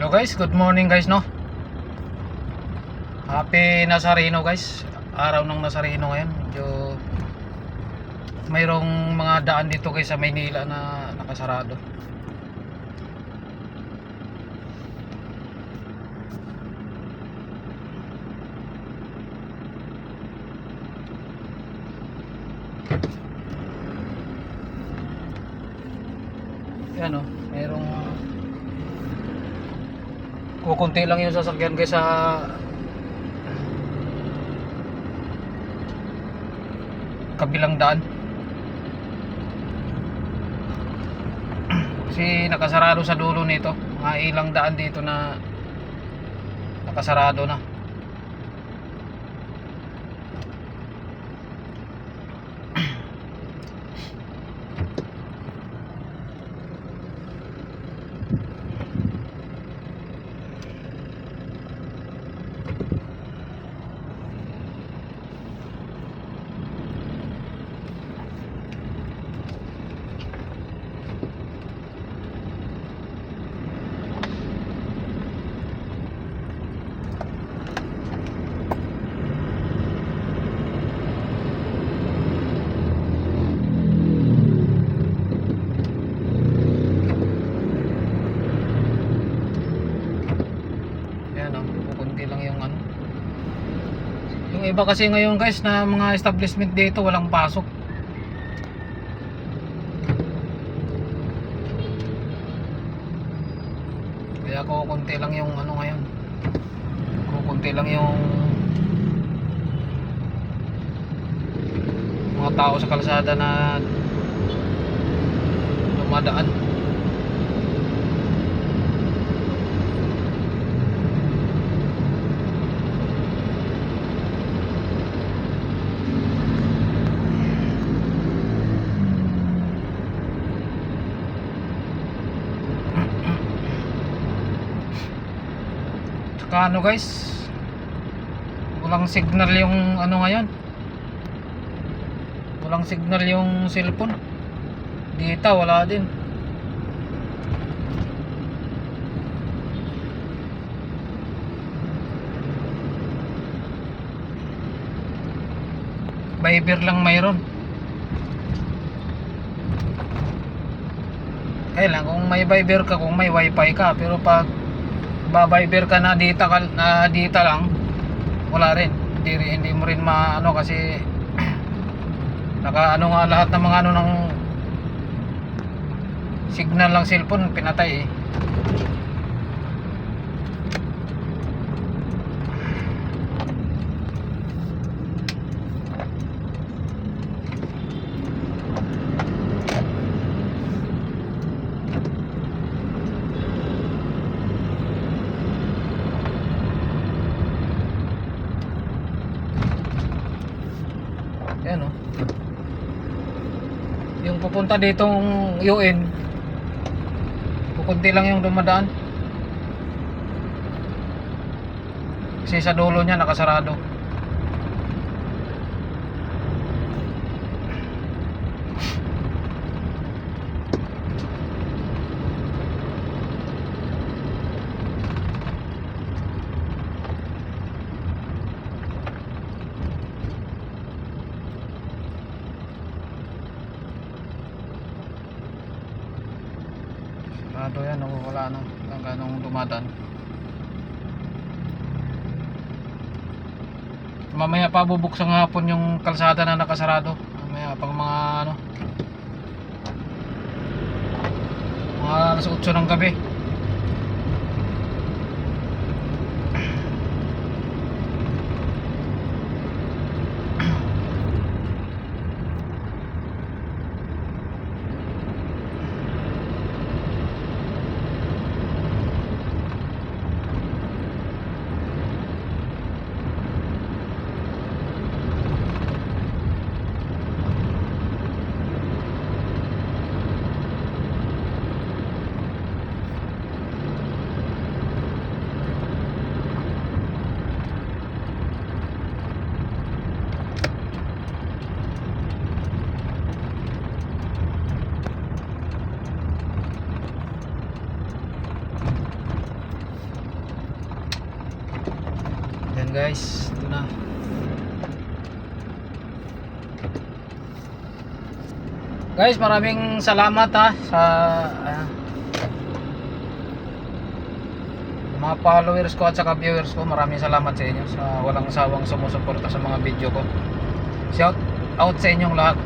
Hello guys, good morning guys no. Happy Nazareno guys. Araw ng Nazareno ngayon. Medyo mayroong mga daan dito guys sa Maynila na nakasarado. Yan o, mayroong kukunti lang yung sasakyan guys sa kabilang daan kasi nakasarado sa dulo nito. Mga ilang daan dito na nakasarado na. Yung iba kasi ngayon guys na mga establishment dito walang pasok. Kaya kukunti lang yung ano ngayon. Kukunti lang yung mga tao sa kalsada na dumadaan. Ano guys, walang signal yung ano ngayon, walang signal yung cellphone dito, wala din. Viber lang mayroon. Kailan kung may Viber ka, kung may wifi ka, pero pag ba-Viber ka na data lang, wala rin. Hindi mo rin maano kasi naka ano nga lahat ng mga ano ng signal lang cellphone pinatay eh. Ayan o, yung pupunta ditong UN, kukunti lang yung dumadaan kasi sa dulo niya nakasarado. Yan, wala no, hanggang nung dumadaan. Mamaya pa bubuksan ng hapon yung kalsada na nakasarado. Mamaya pang mga ano, mga alas 8 ng gabi. guys, ito na. Guys, maraming salamat sa mga followers ko at saka viewers ko. Maraming salamat sa inyo sa walang sawang sumusuporta sa mga video ko. Shout out sa inyong lahat.